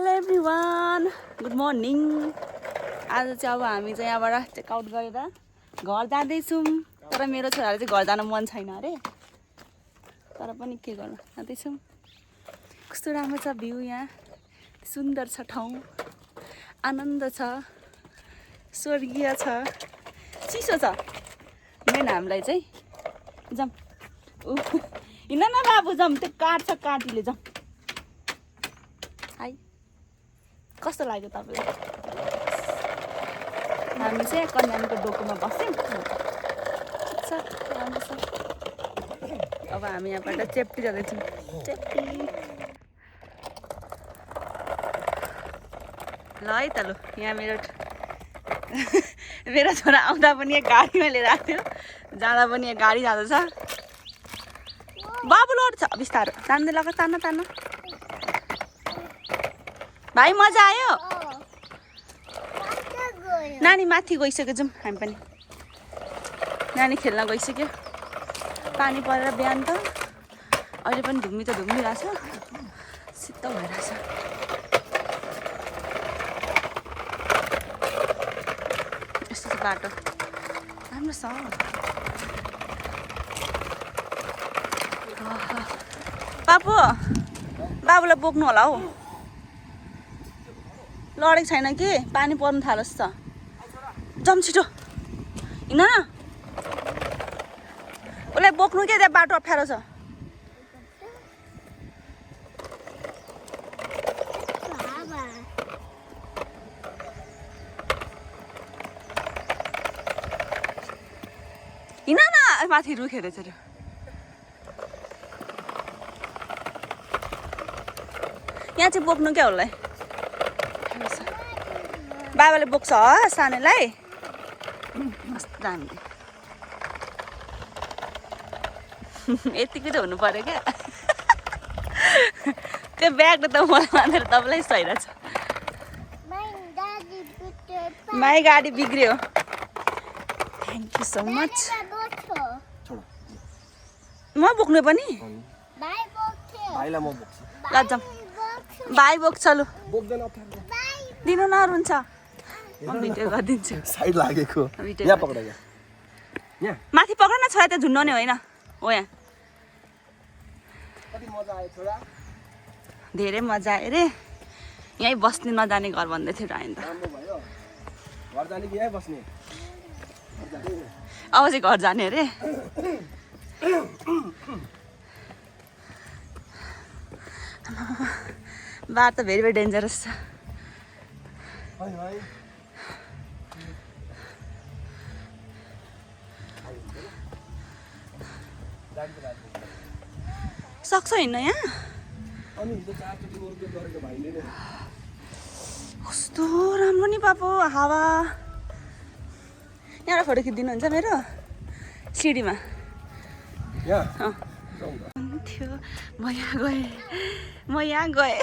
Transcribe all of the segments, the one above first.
Hello everyone, good morning. आज चाहिँ अब हामी चाहिँ यहाँबाट चेकआउट गरेर घर जाँदैछौँ। तर मेरो छोराले चाहिँ घर जान मन छैन अरे, तर पनि के गर्नु, जाँदैछौँ। कस्तो राम्रो छ भ्यू, यहाँ सुन्दर छ ठाउँ, आनन्द छ, स्वर्गीय छ, चिसो छ मेन हामीलाई चाहिँ। जाऊँ हिँड न बाबु, जाऊँ, त्यो काट्छ काटीले, जाऊँ। हाई, कस्तो लाग्यो तपाईँलाई? हामी चाहिँ कन्यामको डोकोमा बस्यौँ। राम्रो छ। अब हामी यहाँबाट चेप्टी जाँदैछौँ। चेप्टी ल है त, लु यहाँ मेरो छोरा आउँदा पनि यहाँ गाडीमा लिएर आएको थियो, जाँदा पनि यहाँ गाडी जाँदैछ। बाबु लड्छ बिस्तारो, तान्दै लग, तान्न तान्न। भाइ मजा आयो? नानी माथि गइसक्यो, जाउँ हामी पनि। नानी खेल्न गइसक्यो, पानी परेर बिहान त। अहिले पनि धुम्मी त धुम्मिरहेछ, शीतल भइरहेछ। यस्तो छ बाटो, राम्रो छ। बाबु, बाबुलाई बोक्नु होला हौ, लडेको छैन कि पानी पर्नु थालोस् त। जाऊँ छिटो, हिँड न। उसलाई बोक्नु के, त्यहाँ बाटो अप्ठ्यारो छ। हिँड न, माथि रुखेर चाहिँ यहाँ चाहिँ बोक्नु क्या उसलाई। बाबाले बोक्छ सानैलाई, मस्त दामी। यतिकै त हुनु पर्यो क्या। त्यो ब्याग त मलाई मानेर तपाईँलाई सहिरहेछ। माई गाडी बिग्रियो। Thank you so much. म बोक्नु पनि ल, जाऊँ। भाइ बोक्छ, लु दिनु न, रुन्छ। म भिडियो गरिदिन्छु। साइड लागेको यहाँ पक्र, यहाँ माथि पक्र न छोरा, त्यो झुन्डाउने होइन हो। यहाँ कति मजा आयो छोरा? धेरै मजा आयो रे। यहीँ बस्ने नजाने घर भन्दै थियो रायन त। राम्रो भयो। घर जाने कि यहीँ बस्ने? अब चाहिँ घर जाने अरे। बाटो भेरी भेरी डेन्जरस छ। सक्छ हिँड्न यहाँ? कस्तो राम्रो नि बाबु, हावा। यहाँबाट फोटो खिचिदिनुहुन्छ मेरो सिडीमा? थियो, म यहाँ गएँ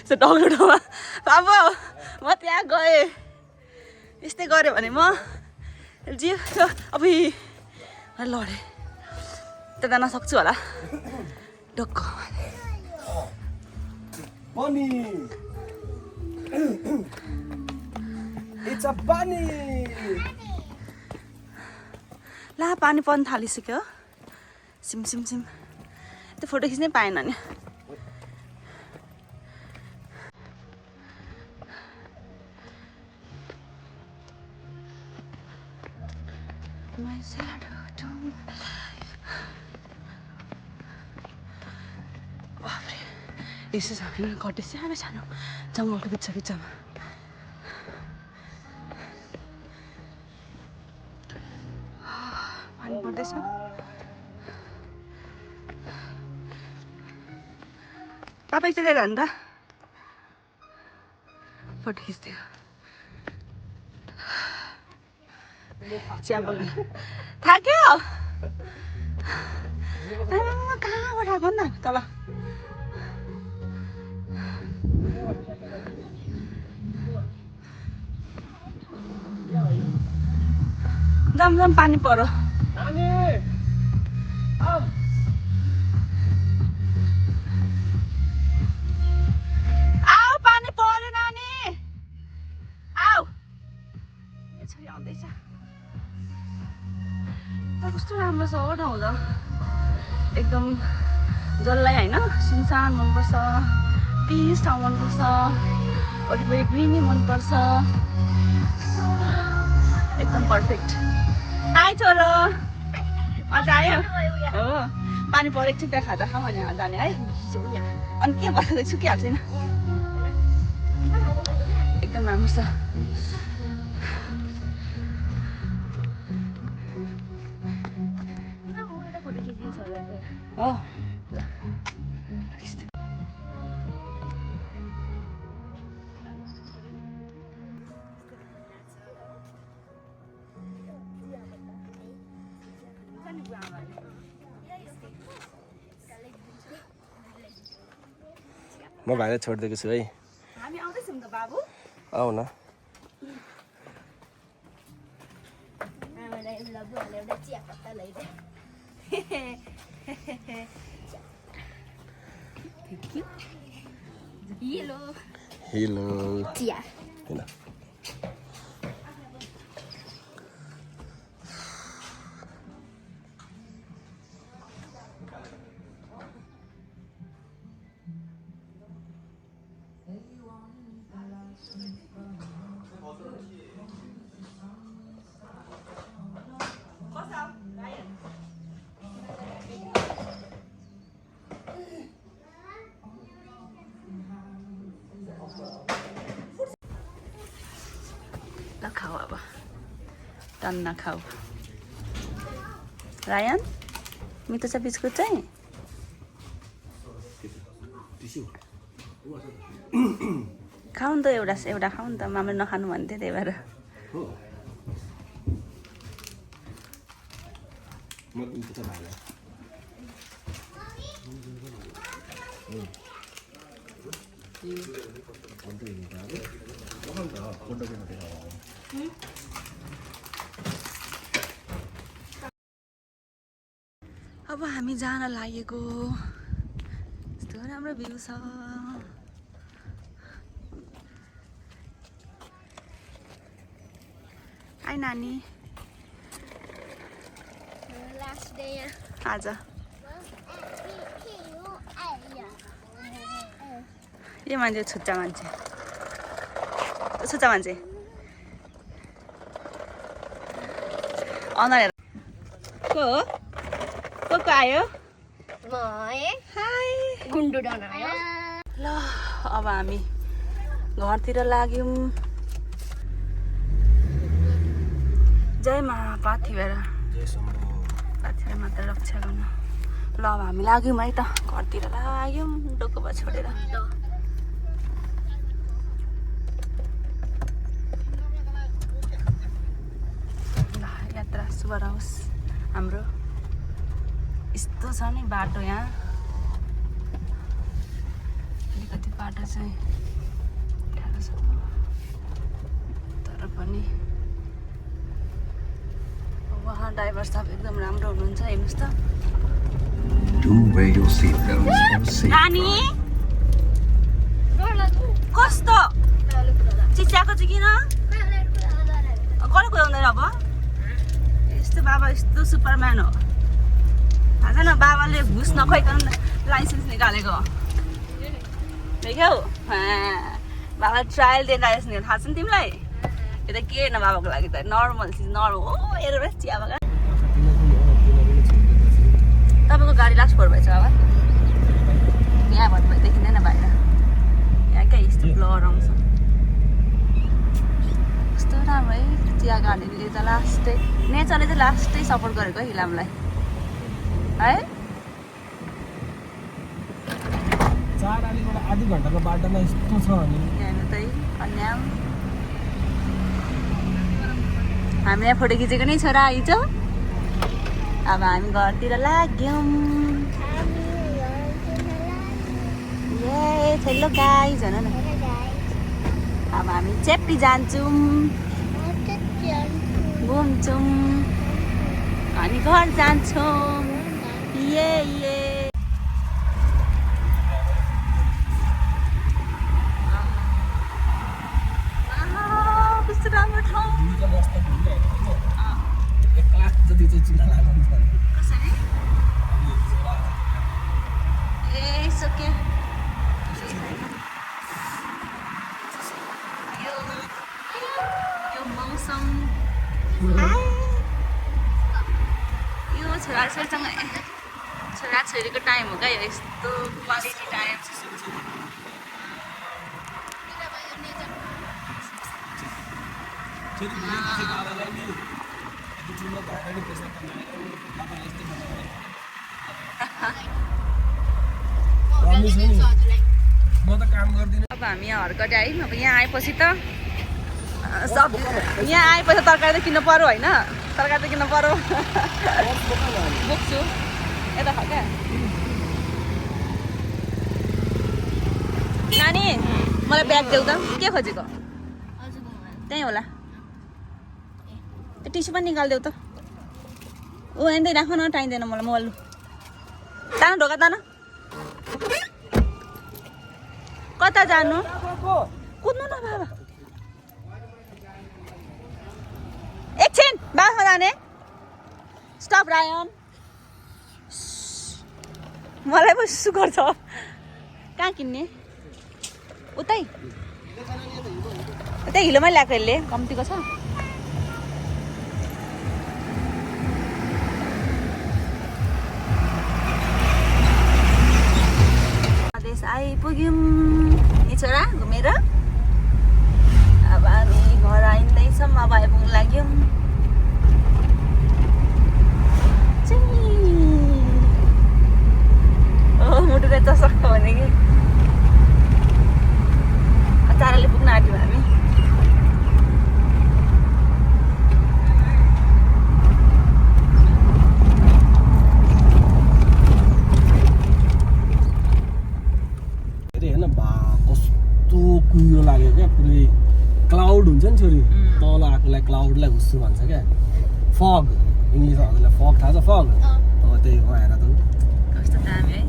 सो डग्लो ठाउँमा। बाबु म त्यहाँ गएँ, यस्तै गऱ्यो भने म जिउ अब लडेँ त जान सक्छु होला। डक्क ला, पानी पर्न थालिसक्यो। सिम सिम सिम, त्यो फोटो खिच्नै पाएन नि। यसो छ घटे सानो सानो जङ्गलको बिच बिचमा। पानी पर्दैछ। तपाईँ चाहिँ लिएर त फोटो खिच्थ्यो। चिया बगान थाक्यो। कहाँबाट आएको नि त तल? जाम जाम, पानी पर्यो। आओ राम्रो छ हो ठाउँ त एकदम जसलाई होइन सुनसान मनपर्छ पिस ठाउँ मनपर्छ वरिपरि ग्रिनी मनपर्छ एकदम पर्फेक्ट आइ छोरो मजा आयो हो पानी परेको थियो त्यहाँ खाजा खाऊँ भने जाने है अनि के भएको सुकिहाल्छ छैन एकदम राम्रो छ हो म भाइलाई छोडिदिएको छु है हामी आउँदैछौँ त बाबु आऊ न हेलो चिया किन ल खाऊ अब टन्न खाऊ रायन मिठो छ बिस्कुट चाहिँ खाऊ नि त एउटा खाऊ नि त मामाले नखानु भन्थ्यो त्यही भएर म दिन्छु त भाइलाई अब हामी जान लागेको यस्तो राम्रो भ्यू छ हाई नानी लास्ट डे आज यो मान्छे छुच्चा मान्छे अनुहार को हो को आयो हाई गुन्डु डनायो ल अब हामी घरतिर लाग्यौँ जय मा पार्थिभएर पार्थिभएर मात्र रक्षा गर्नु ल अब हामी लाग्यौँ है त घरतिर लाग्यौँ डोको भयो छोडेर ल यात्रा शुभ रहोस् हाम्रो यस्तो छ नि बाटो यहाँ अलिकति बाटो चाहिँ गाह्रो छ तर पनि उहाँ ड्राइभर साहब एकदम राम्रो हुनुहुन्छ हेर्नुहोस् त नानी कस्तो चिच्याएको चाहिँ किन कसले कुदाउँदैन अब यस्तो बाबा यस्तो सुपरम्यान हो थाहा छैन बाबाले घुस नखुवाइकन लाइसेन्स निकालेको देख्यौ बाबा ट्रायल दिएर लाइसेन्स थाहा छ नि तिमीलाई यो त के होइन बाबाको लागि त नर्मल चिज नर्मल हो हेरेर चिया बगान तपाईँको गाडी लास्ट फोर भएछ बाबा यहाँबाट भयो देखिँदैन बाहिर यहाँ क्या यस्तो ब्लर आउँछ कस्तो राम्रो है चिया गाडीले त लास्टै नेचरले चाहिँ लास्टै सपोर्ट गरेको हिलामलाई है 4 आधी घन्टाको बाटोमा यस्तो छ अनि हेर्नु त कन्या हामीले फोटो खिचेको नै छोरा हिजो अब हामी घरतिर लाग्यौँ ए हेलो गाइज भन न अब हामी चेप्टी जान्छौँ घुम्छौँ अनि घर जान्छौँ ये कस्तो राम्रो ठाउँ एक लाख जति चाहिँ चिना लाग्छ यो छोराछोरीको टाइम हो क्या यो यस्तो क्वालिटी टाइम म त काम गर्दिनँ। अब हामी यहाँ हर्कटे आयौँ अब यहाँ आएपछि त सब यहाँ आएपछि तरकारी त किन्नु पर्यो होइन तरकारी त किन्नु पर्यो बोक्छु यता खा क्या नानी मलाई ब्याग देऊ त के खोजेको त्यहीँ होला त्यो टिस्यु पनि निकालिदेऊ त ऊ यहीँ राख न टाइँदैन मलाई मोबाइल तान ढोका तान कता जानु कुद्नु न बाबा एकछिन बासमा जाने स्टप रायन मलाई पो सुगर छ कहाँ किन्ने उतै उतै हिलोमै ल्याएको यसले कम्तीको छ मधेस आइपुग्यौँ नि छोरा घुमेर अब हामी घर आइँदैछौँ अब आइपुग्नु लाग्यौँ मुटुले चसक्क भने कि चाराले पुग्न आँट्यौँ हामी कस्तो कुहिरो लाग्यो क्या पुरै क्लाउड हुन्छ नि छोरी तल आएकोलाई क्लाउडलाई हुस्सु भन्छ क्या फग इङ्ग्लिसमा हजुरलाई फग थाहा छ फग अब त्यही हो आएर त कस्तो दामी है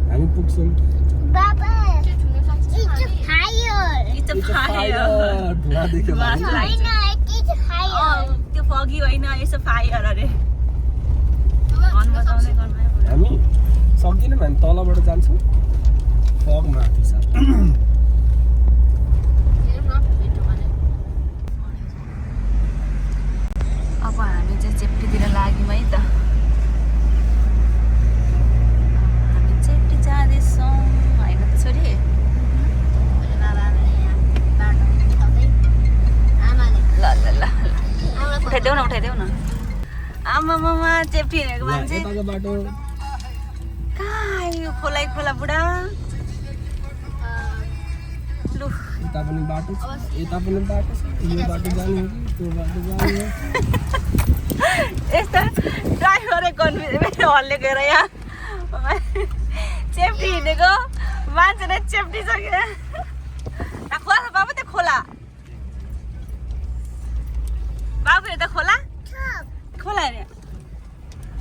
हामी पुग्छौँ धुवा देख्यो त्यो फगी होइन यसो फायर अरे हामी सक्दिनौँ हामी तलबाट जान्छौँ फग माथि छ अब हामी चाहिँ चेप्टीतिर लाग्यौँ है त हामी चेप्टी जाँदैछौँ होइन त छोरी ल ल ल उठाइदेऊ न आमामा चेप्टी हिँडेको मान्छे बाटो कहाँ यो खोलाइ खोला बुढा लु यता पनि बाटो छ यता पनि बाटो छ यो बाटो जाने हो कि त्यो बाटो जाने हो यस्तो ड्राइभरै कन्फ्युज हल्ले गएर यहाँ चेप्टी हिँडेको मान्छे नै चेप्टी छ क्या खोला छ बाबु त्यो खोला बाबु हेर त खोला खोला हेर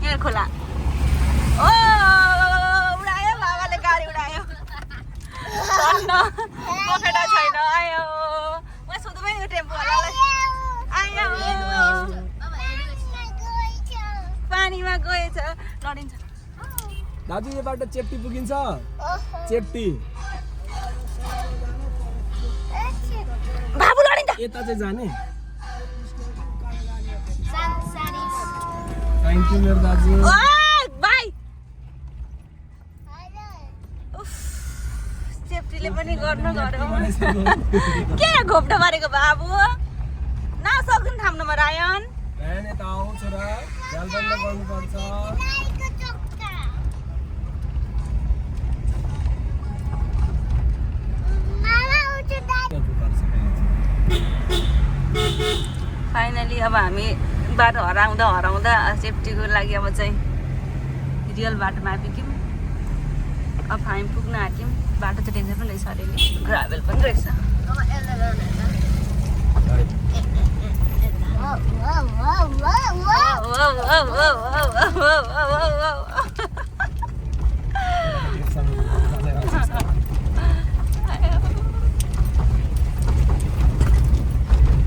यहाँ खोला ओ उडायो बाबाले गाडी उडायो पखेटा छैन आयो म सोध्नु पनि टेम्पोवालालाई आयो पानीमा गएछ लडिन्छ दाजु यो बाटो चेप्टी पुगिन्छ चेप्टी बाबु लडिन्छ यता चाहिँ जाने थ्याङ्क यू मेरो दाजु भाइ सेफ्टीले पनि गर्नु गर्यो के घोप्टो मारेको बाबु नसक्नु थाम्नुमा रायन यता आऊ छोरा ख्याल बन्द गर्नुपर्छ फाइनली अब हामी बाटो हराउँदा हराउँदा सेफ्टीको लागि अब चाहिँ रियल बाटोमा आइपुग्यौँ अब हामी पुग्न आँट्यौँ बाटो चाहिँ डेन्जर पनि रहेछ अलिअलि ग्राभेल पनि रहेछ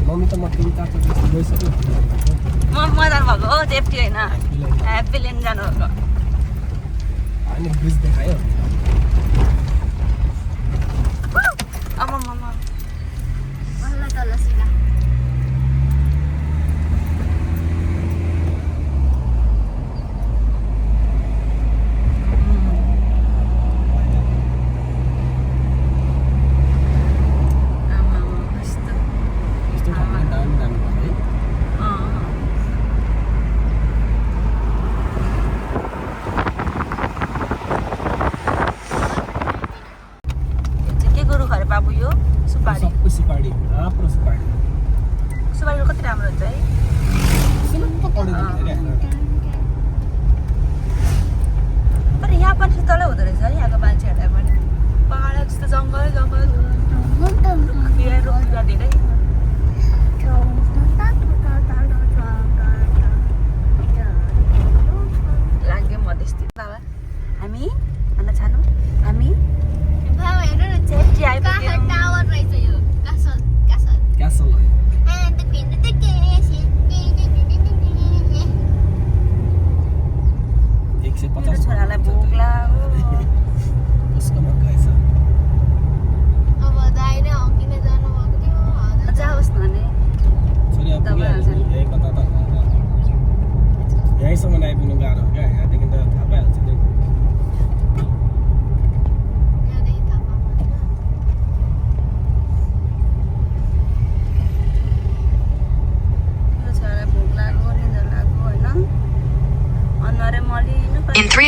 मम्मी त म तिनवटा गइसक्यो म जानुभएको हो सेफ्टी होइन ह्याप्पी ल्यान्ड जानुभएको हामी ब्रिज देखायो आमामामा तल सिधा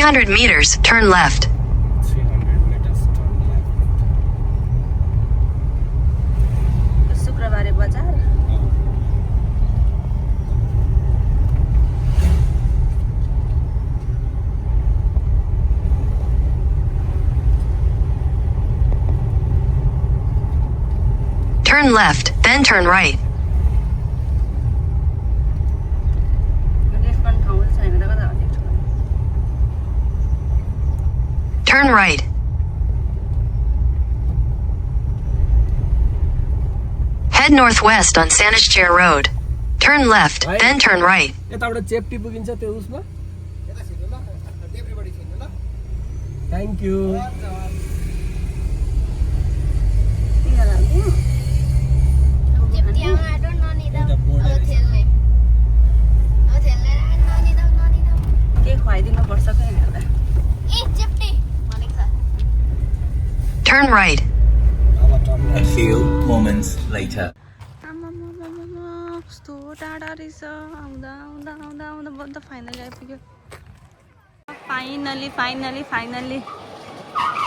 300 meters, turn left. 300 meters turn left. शुक्रबारे बजार Turn left, then turn right. Restaurant ठाउँ छैन त कता हो Turn right. Head northwest on Sanister Road. Turn left, Right. then turn right. यताबाट चेप्टी पुगिन्छ त्यो उसमा thank you Jeptiama, I don't know ni dah. Dah border Awak is- thelne. Awak thelne, nani dah. केही खुवाइदिनु पर्छ क्या यिनीहरूलाई Eh, Jepti. Malik sir. Turn right. अब turn A few moments later. आमामामामा कस्तो टाढा रहेछ आउँदा आउँदा आउँदा आउँदा बन्द फाइनली आइपुग्यो फाइनली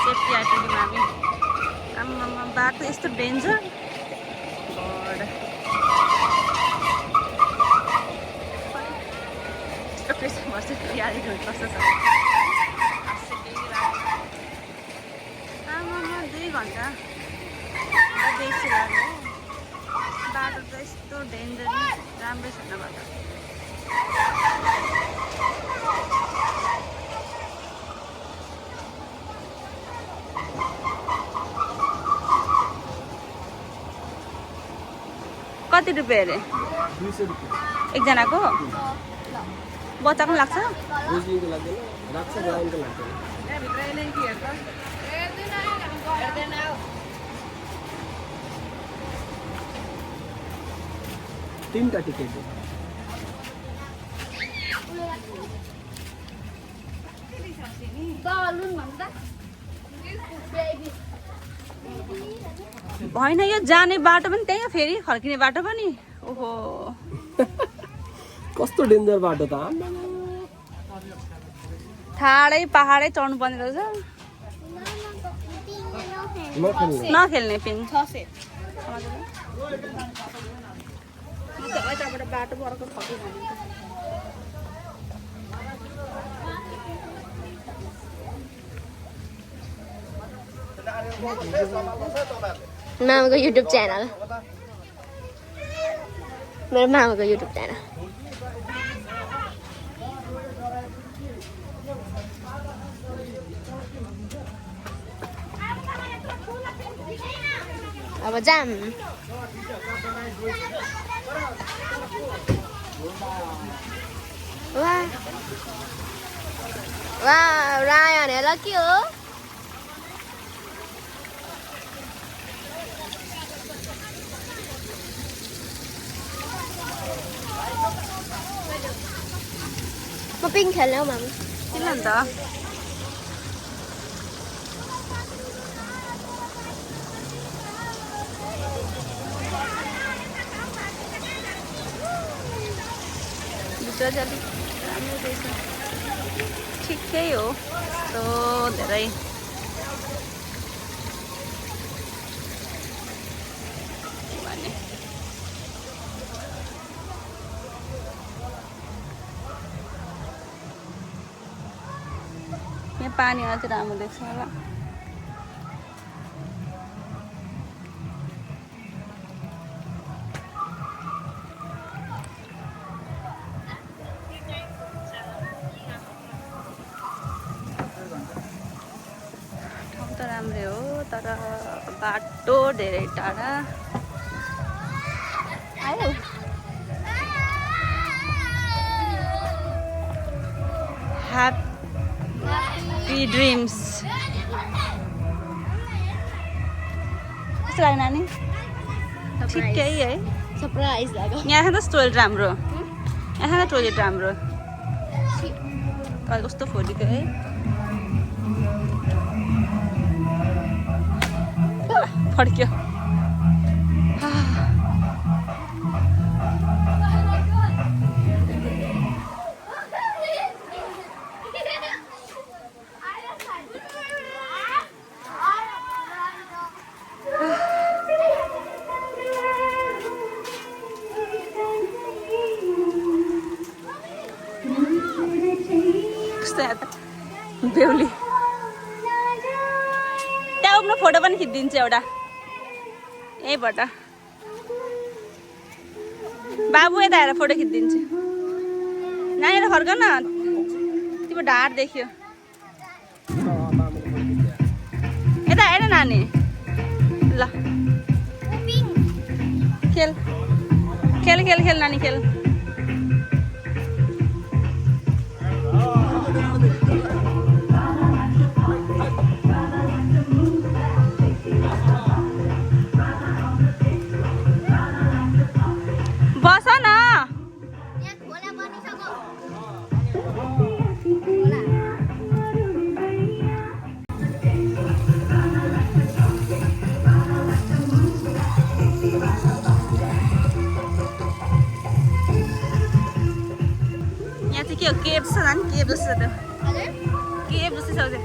सेफ्टी आइपुग्यौँ हामी आमामा बाटो यस्तो डेन्जर यस्तो प्रेसर बस्यो याद कस्तो छ आमामा 2 घन्टा बेसी लाग्यो बाटो त यस्तो डेन्जर राम्रै छैन बाटो कति रुपियाँ अरे 200 रुपियाँ एकजनाको बच्चाको लाग्छ रोजीको लाग्दैन राख्छ राउन्डको लाग्दैन तीनटा टिकट हो Balloon manta. Baby. होइन यो जाने बाटो पनि त्यही हो फेरि फर्किने बाटो पनि ओहो कस्तो डेन्जर बाटो त ठाडै पहाडै चढ्नु पर्ने रहेछ नखेल्ने नखेल्ने पिङ Those. यताबाट बाटो पो अर्को फर्कियो भने मामाको युट्युब च्यानल मेरो मामाको युट्युब च्यानल अब जाम वाह वाह रायन हेला के हो म पिङ खेल्ने हौ मामा किन अन्त भित्र चाहिँ अलिक राम्रो रहेछ ठिकै हो यस्तो धेरै भने यहाँ पानी अझै राम्रो देख्छ होला ठाउँ त राम्रै हो तर बाटो धेरै टाढा आयो ह्याप्पी ड्रिम्स कस्तो लाग्यो नानी ठिकै है सरप्राइज लाग्यो यहाँ छ त टोइलेट राम्रो यहाँ त टोइलेट राम्रो कस्तो फोटेको है फड्क्यो न फोटो पनि खिचिदिन्छु एउटा यहीबाट बाबु यता हेर फोटो खिचिदिन्छु नानी फर्क न तिम्रो ढाड देख्यो यता हेर नानी ल खेल खेल खेल खेल नानी खेल बस न यहाँ खोला बनिसक्यो खोला यहाँ चाहिँ के हो केभ छ नि केभ जस्तो छ हजुर केभ जस्तो छ अझै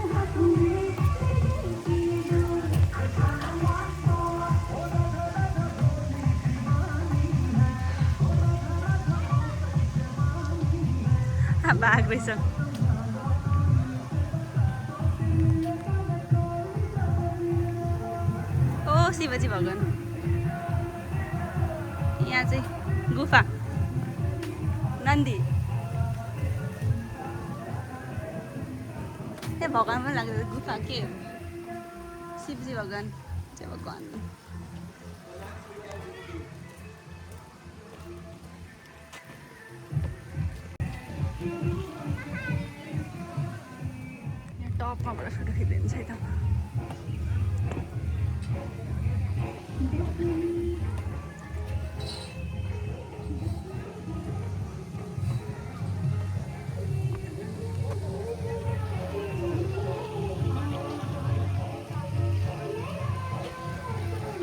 बाघ रहेछ ओ शिवजी भगवान यहाँ चाहिँ गुफा नन्दी ए भगवान पनि लाग्छ गुफा के हो शिवजी भगवान जय भगवान टपमाबाट फोटो खिचिदिन्छ है त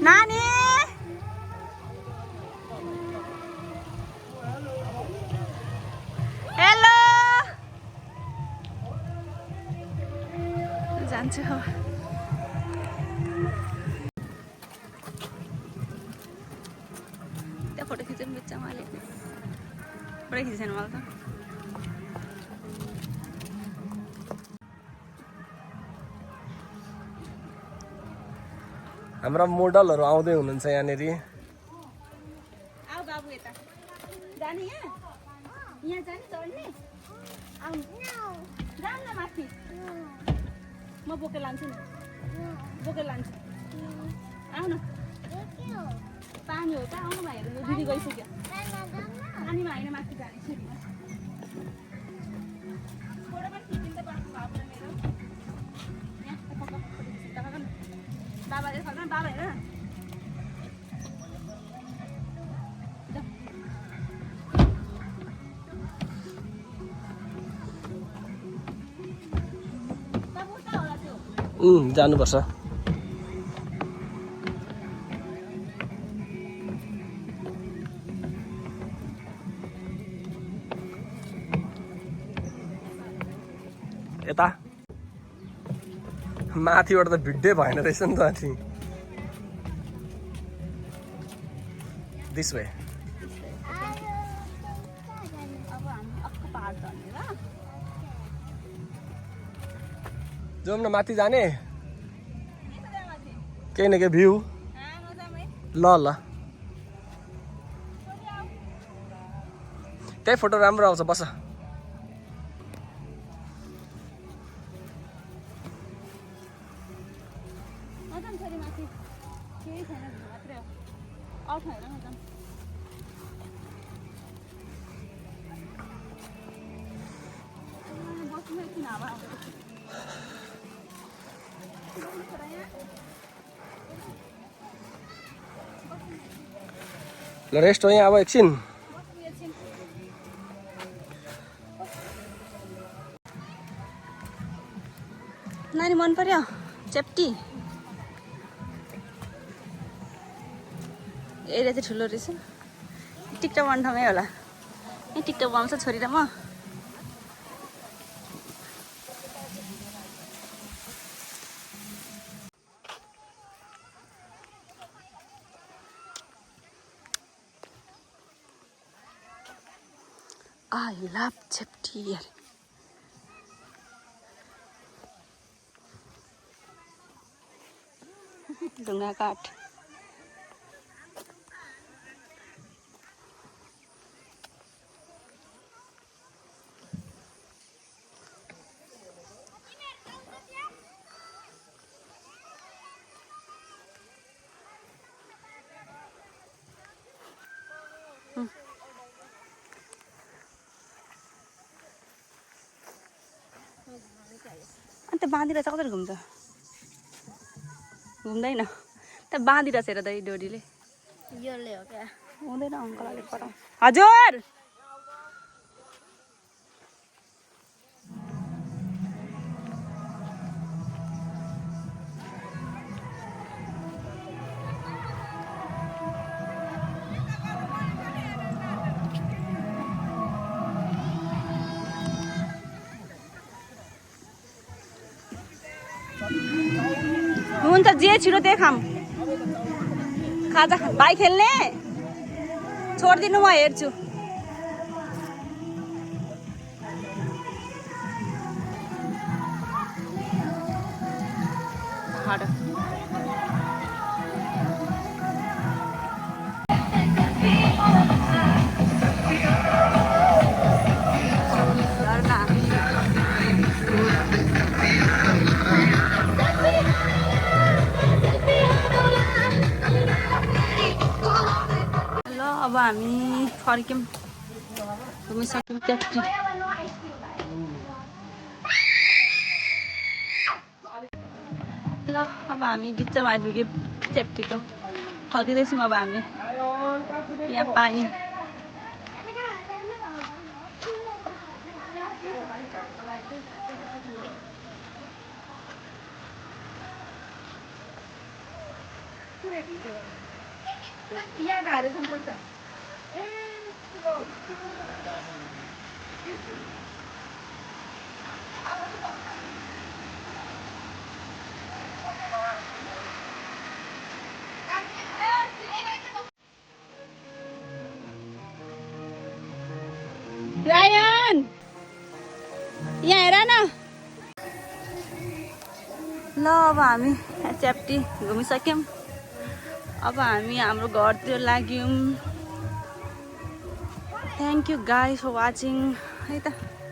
नानी हेलो जान्छु त्यहाँ फोटो खिच्नु बित्छ मैले पुरै खिचेन मैले त हाम्रा मोडलहरू आउँदै हुनुहुन्छ यहाँनिर आऊ बाबु यता जाने यहाँ यहाँ जाने चढ्ने आऊ जाऊ न माथि म बोकेर लान्छु नि बोकेर लान्छु आऊ न पानी हो त आउनु भाइहरू दिदी गइसक्यो पानीमा होइन माथि जाने सिँढीमा फोटो पनि खिचिन्छ बाबु मेरो यहाँ बाबा यसो बाबा हेर जानुपर्छ यता माथिबाट त भिड्दै भएन रहेछ नि त अनि दिस वे अब हामी अर्को पाहाड चढ्ने ल जाउँ न माथि जाने केही न केही भ्यू ल ल त्यही फोटो राम्रो आउँछ बस ल रेस्ट हो यहाँ अब एकछिन नानी मन पर्यो चेप्टी एरिया चाहिँ ठुलो रहेछ टिकटक बनाउने ठाउँमै होला यहाँ टिकटक बनाउँछ छोरी र म I love Chepty. ढुङ्गा काठ अन्त बाँधिरहेछ कसरी घुम्छ घुम्दैन त बाँधिरहेछ हेर दाइ डोरीले यसले हो क्या हुँदैन अङ्कल अलिक पर हजुर हुन्छ जे छिटो त्यही खाम खाजा भाइ खेल्ने छोडिदिनु म हेर्छु हट अब हामी फर्क्यौँ घुमिसक्यौँ त्यति ल अब हामी बिचमा आइपुग्यौँ सेफ्टीको फर्किँदैछौँ अब हामी यहाँ पानी रायन यहाँ हेर न ल अब हामी च्याप्टी घुमिसक्यौँ अब हामी हाम्रो घरतिर लाग्यौँ thank you guys for watching है त